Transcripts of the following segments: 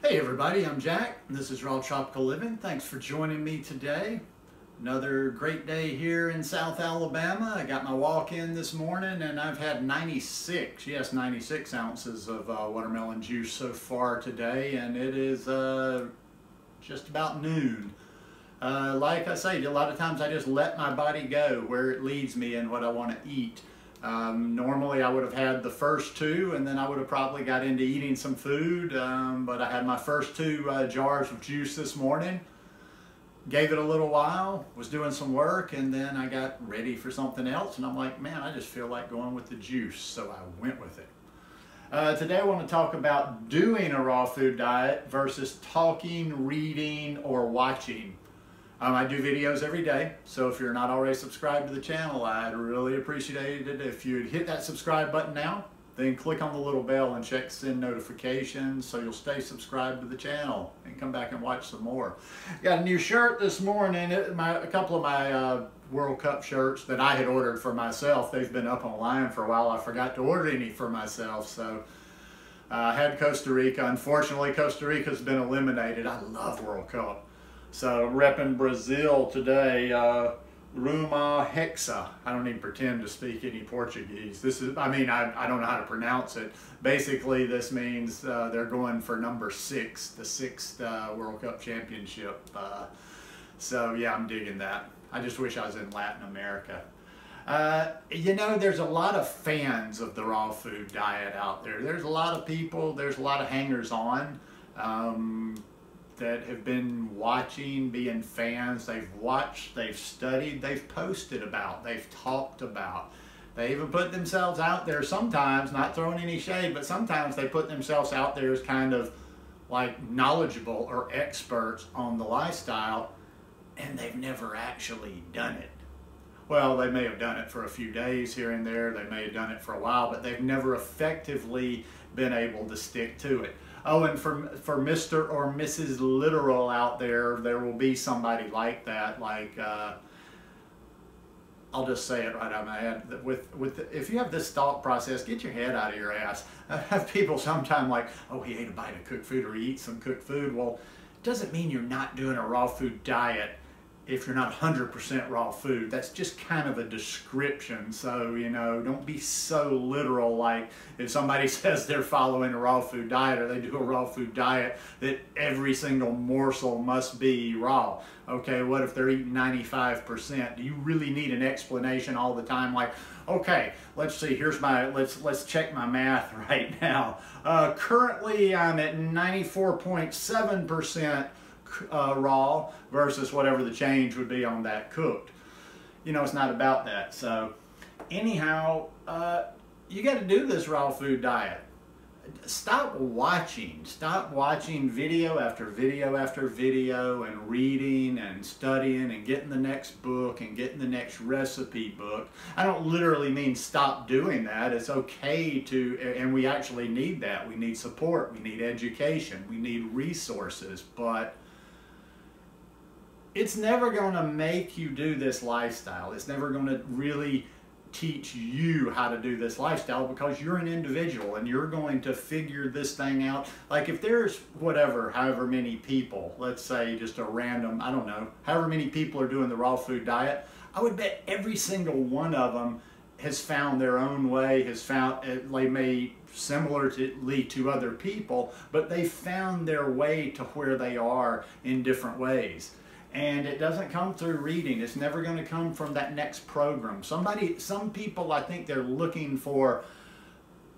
Hey everybody, I'm Jack. This is Raw Tropical Living. Thanks for joining me today. Another great day here in South Alabama. I got my walk in this morning and I've had 96 ounces of watermelon juice so far today, and it is just about noon. Like I say, a lot of times I just let my body go where it leads me and what I want to eat. Normally I would have had the first two and then I would have probably got into eating some food, but I had my first two jars of juice this morning, gave it a little while, was doing some work, and then I got ready for something else and I'm like, man, I just feel like going with the juice, so I went with it. Today I want to talk about doing a raw food diet versus talking, reading, or watching. I do videos every day, so if you're not already subscribed to the channel, I'd really appreciate it if you'd hit that subscribe button now, then click on the little bell and check send notifications so you'll stay subscribed to the channel and come back and watch some more. Got a new shirt this morning, a couple of my World Cup shirts that I had ordered for myself. They've been up online for a while. I forgot to order any for myself, so I had Costa Rica. Unfortunately, Costa Rica's been eliminated. I love World Cup. So repping Brazil today, Ruma Hexa. I don't even pretend to speak any Portuguese. This is, I don't know how to pronounce it. Basically, this means they're going for number 6, the 6th World Cup championship. So yeah, I'm digging that. I just wish I was in Latin America. You know, there's a lot of fans of the raw food diet out there. There's a lot of people, there's a lot of hangers-on. That have been watching, being fans. They've watched, they've studied, they've posted about, they've talked about. They even put themselves out there sometimes, not throwing any shade, but sometimes they put themselves out there as kind of like knowledgeable or experts on the lifestyle, and they've never actually done it. Well, they may have done it for a few days here and there, they may have done it for a while, but they've never effectively been able to stick to it. Oh, and for Mr. or Mrs. Literal out there, there will be somebody like that. Like, I'll just say it right out of my head. If you have this thought process, get your head out of your ass. I have people sometimes like, oh, he ate a bite of cooked food or he eats some cooked food. Well, it doesn't mean you're not doing a raw food diet if you're not 100% raw food. That's just kind of a description. So, you know, don't be so literal, like if somebody says they're following a raw food diet or they do a raw food diet, that every single morsel must be raw. Okay, what if they're eating 95%? Do you really need an explanation all the time? Like, okay, let's see, here's my, let's check my math right now. Currently I'm at 94.7% raw versus whatever the change would be on that cooked. You know, it's not about that. So anyhow, you got to do this raw food diet. Stop watching video after video after video and reading and studying and getting the next book and getting the next recipe book. I don't literally mean stop doing that. It's okay to, and we actually need that. We need support, we need education, we need resources, but it's never going to make you do this lifestyle. It's never going to really teach you how to do this lifestyle, because you're an individual and you're going to figure this thing out. Like if there's however many people, let's say just a random, I don't know, however many people are doing the raw food diet, I would bet every single one of them has found their own way, they may similarly to other people, but they found their way to where they are in different ways. And it doesn't come through reading. It's never going to come from that next program. Some people, I think they're looking for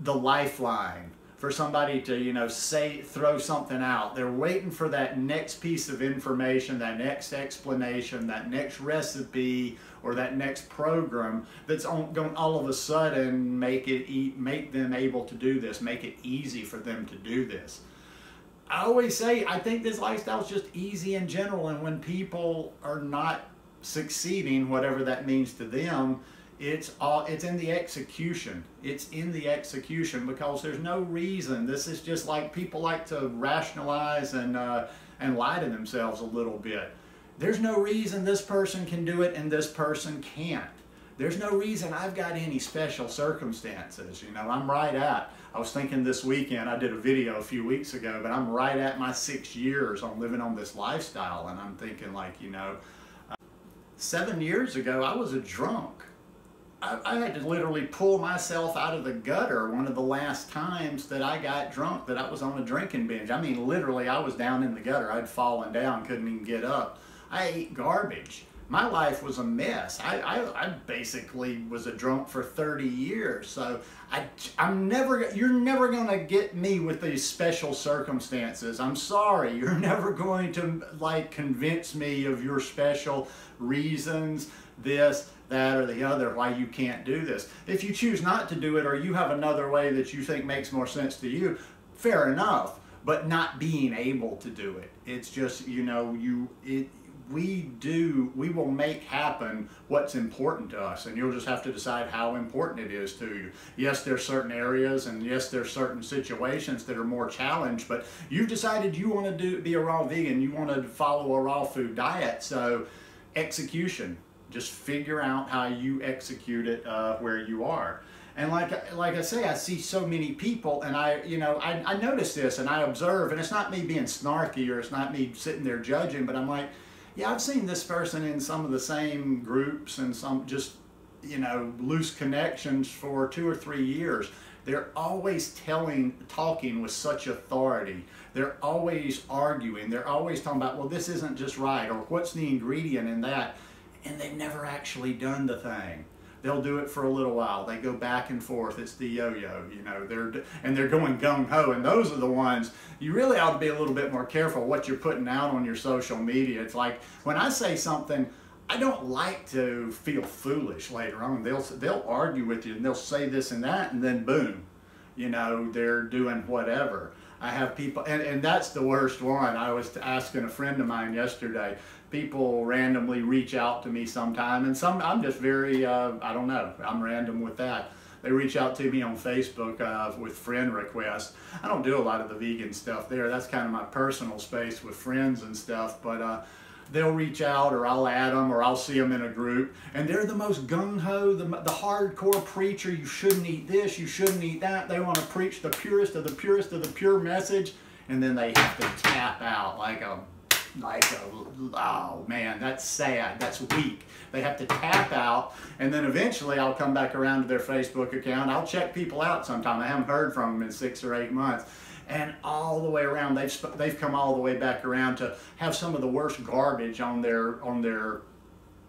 the lifeline, for somebody to, you know, throw something out. They're waiting for that next piece of information, that next explanation, that next recipe, or that next program that's going to all of a sudden make them able to do this, make it easy for them to do this. I always say, I think this lifestyle is just easy in general, and when people are not succeeding, whatever that means to them, it's in the execution. It's in the execution, because there's no reason. This is just like people like to rationalize and lie to themselves a little bit. There's no reason this person can do it and this person can't. there's no reason I've got any special circumstances. You know, I'm right at, I was thinking this weekend, I did a video a few weeks ago, but I'm right at my 6 years on living on this lifestyle. And I'm thinking, like, you know, 7 years ago, I was a drunk. I had to literally pull myself out of the gutter one of the last times that I got drunk, that I was on a drinking binge. I mean, literally, I was down in the gutter. I'd fallen down, couldn't even get up. I ate garbage. My life was a mess. I basically was a drunk for 30 years. So you're never gonna get me with these special circumstances. I'm sorry, you're never going to like convince me of your special reasons, this, that, or the other, why you can't do this. If you choose not to do it, or you have another way that you think makes more sense to you, fair enough. But not being able to do it. It's just, you know, we will make happen what's important to us, and you'll just have to decide how important it is to you. Yes, there's certain areas, and yes, there's certain situations that are more challenged, but you've decided you want to be a raw vegan, you want to follow a raw food diet. So execution, just figure out how you execute it where you are. And like I say, I see so many people, and I notice this, and I observe, and it's not me being snarky, or it's not me sitting there judging, but I'm like, yeah, I've seen this person in some of the same groups and some just, you know, loose connections for 2 or 3 years. They're always talking with such authority. They're always arguing. They're always talking about, well, this isn't just right, or what's the ingredient in that? And they've never actually done the thing. They'll do it for a little while. They go back and forth. It's the yo-yo, you know. They're going gung-ho, and those are the ones you really ought to be a little bit more careful what you're putting out on your social media. It's like when I say something, I don't like to feel foolish later on. They'll argue with you, and they'll say this and that, and then boom, you know, they're doing whatever. I have people, and that's the worst one. I was asking a friend of mine yesterday. People randomly reach out to me sometime, and I'm just very, I don't know, I'm random with that. They reach out to me on Facebook with friend requests. I don't do a lot of the vegan stuff there. That's kind of my personal space with friends and stuff, but they'll reach out, or I'll add them, or I'll see them in a group, and they're the most gung-ho, the hardcore preacher. You shouldn't eat this, you shouldn't eat that. They want to preach the purest of the purest of the pure message, and then they have to tap out like a, oh man, that's sad, that's weak. They have to tap out, and then eventually I'll come back around to their Facebook account. I'll check people out sometime. I haven't heard from them in 6 or 8 months. And all the way around, they've come all the way back around to have some of the worst garbage on their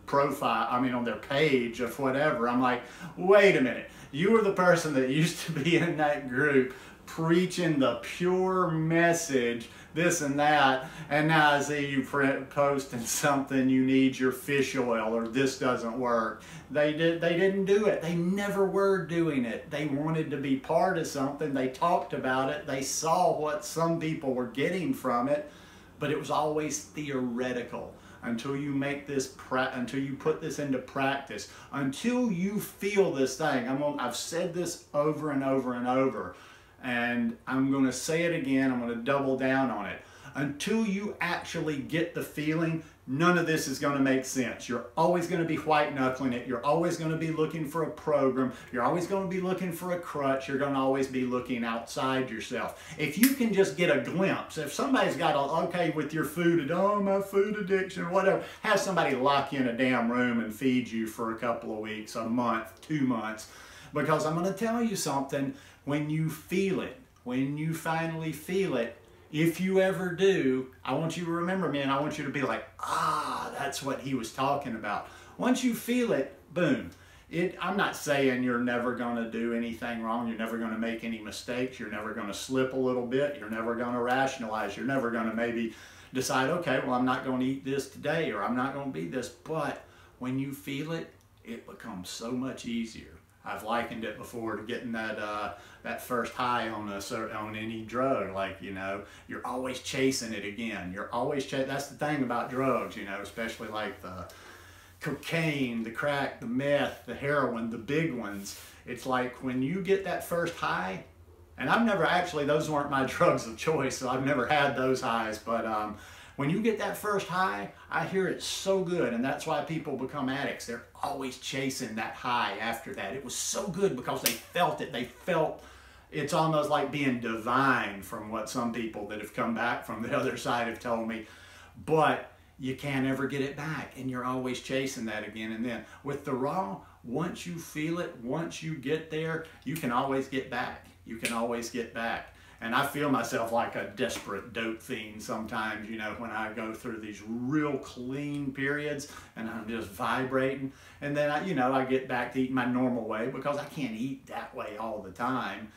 profile, I mean on their page of whatever. I'm like, wait a minute, you were the person that used to be in that group preaching the pure message, this and that, and now I see you posting something, you need your fish oil, or this doesn't work. They didn't do it. They never were doing it. They wanted to be part of something. They talked about it. They saw what some people were getting from it, but it was always theoretical. Until you make this, until you put this into practice, until you feel this thing. I've said this over and over and over, and I'm going to say it again. I'm going to double down on it. Until you actually get the feeling, none of this is going to make sense. You're always going to be white knuckling it. You're always going to be looking for a program. You're always going to be looking for a crutch. You're going to always be looking outside yourself. If you can just get a glimpse, if somebody's got okay with your food, oh, my food addiction or whatever, have somebody lock you in a damn room and feed you for a couple of weeks, a month, 2 months. Because I'm going to tell you something, when you feel it, when you finally feel it, if you ever do, I want you to remember me, and I want you to be like, ah, that's what he was talking about. Once you feel it, boom. I'm not saying you're never going to do anything wrong. You're never going to make any mistakes. You're never going to slip a little bit. You're never going to rationalize. You're never going to maybe decide, okay, well, I'm not going to eat this today, or I'm not going to be this. But when you feel it, it becomes so much easier. I've likened it before to getting that first high on any drug. Like, you know, you're always chasing it again. You're always that's the thing about drugs, you know, especially like the cocaine, the crack, the meth, the heroin, the big ones. It's like when you get that first high, and I've never actually, those weren't my drugs of choice, so I've never had those highs, but When you get that first high, I hear it's so good, and that's why people become addicts. They're always chasing that high after that. It was so good because they felt it. They felt it's almost like being divine, from what some people that have come back from the other side have told me. But you can't ever get it back, and you're always chasing that again and then. With the raw, once you feel it, once you get there, you can always get back. You can always get back. And I feel myself like a desperate dope fiend sometimes, you know, when I go through these real clean periods and I'm just vibrating. And then, I get back to eating my normal way because I can't eat that way all the time.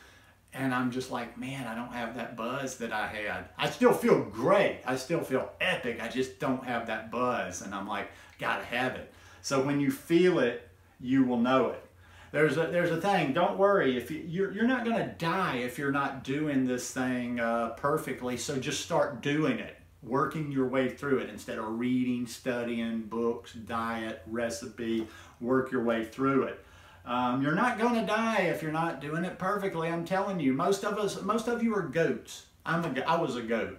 And I'm just like, man, I don't have that buzz that I had. I still feel great. I still feel epic. I just don't have that buzz. And I'm like, gotta have it. So when you feel it, you will know it. There's a thing, don't worry, if you're not gonna die if you're not doing this thing perfectly, so just start doing it, working your way through it instead of reading, studying, books, diet, recipe, work your way through it. You're not gonna die if you're not doing it perfectly, I'm telling you. Most of you are goats. I was a goat.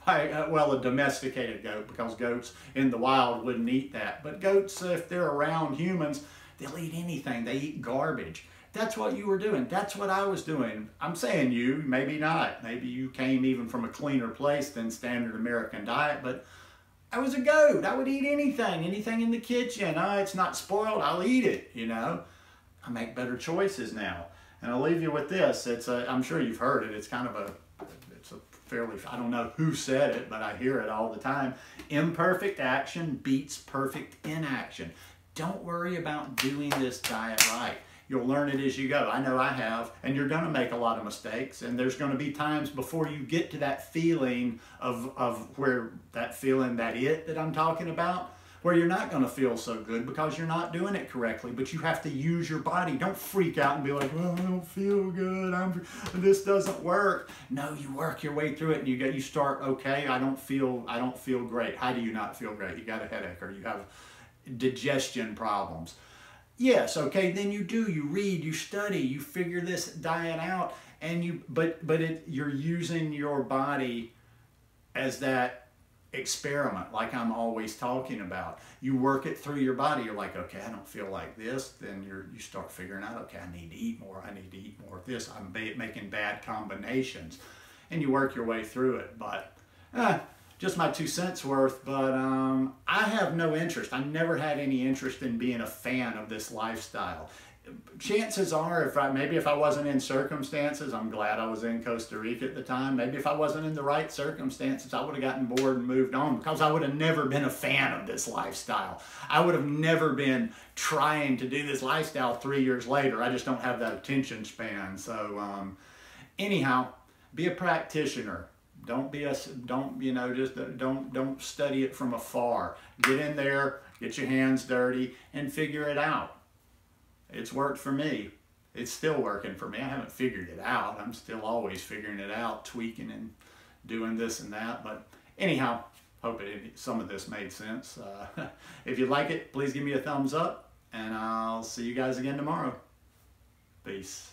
Well, a domesticated goat, because goats in the wild wouldn't eat that. But goats, if they're around humans, they'll eat anything. They eat garbage. That's what you were doing. That's what I was doing. I'm saying you, maybe not. Maybe you came even from a cleaner place than standard American diet, but I was a goat. I would eat anything in the kitchen. Oh, it's not spoiled, I'll eat it, you know. I make better choices now. And I'll leave you with this. I'm sure you've heard it. It's kind of it's a fairly, I don't know who said it, but I hear it all the time. Imperfect action beats perfect inaction. Don't worry about doing this diet right. You'll learn it as you go. I know I have, and you're gonna make a lot of mistakes, and there's gonna be times before you get to that feeling of where that feeling, that it that I'm talking about, where you're not gonna feel so good because you're not doing it correctly, but you have to use your body. Don't freak out and be like, well, I don't feel good, this doesn't work. No, you work your way through it and you start, okay, I don't feel great. How do you not feel great? You got a headache or you have digestion problems. Yes, okay, then you read, you study, you figure this diet out, and you're using your body as that experiment, like I'm always talking about. You work it through your body. You're like, okay, I don't feel like this. Then you start figuring out, okay, I need to eat more. I need to eat more of this. I'm making bad combinations, and you work your way through it. But just my 2 cents worth, but I have no interest. I never had any interest in being a fan of this lifestyle. Chances are, maybe if I wasn't in circumstances, I'm glad I was in Costa Rica at the time, maybe if I wasn't in the right circumstances, I would have gotten bored and moved on, because I would have never been a fan of this lifestyle. I would have never been trying to do this lifestyle 3 years later. I just don't have that attention span. So anyhow, be a practitioner. Don't study it from afar. Get in there, get your hands dirty, and figure it out. It's worked for me. It's still working for me. I haven't figured it out. I'm still always figuring it out, tweaking and doing this and that. But anyhow, hope some of this made sense. If you like it, please give me a thumbs up, and I'll see you guys again tomorrow. Peace.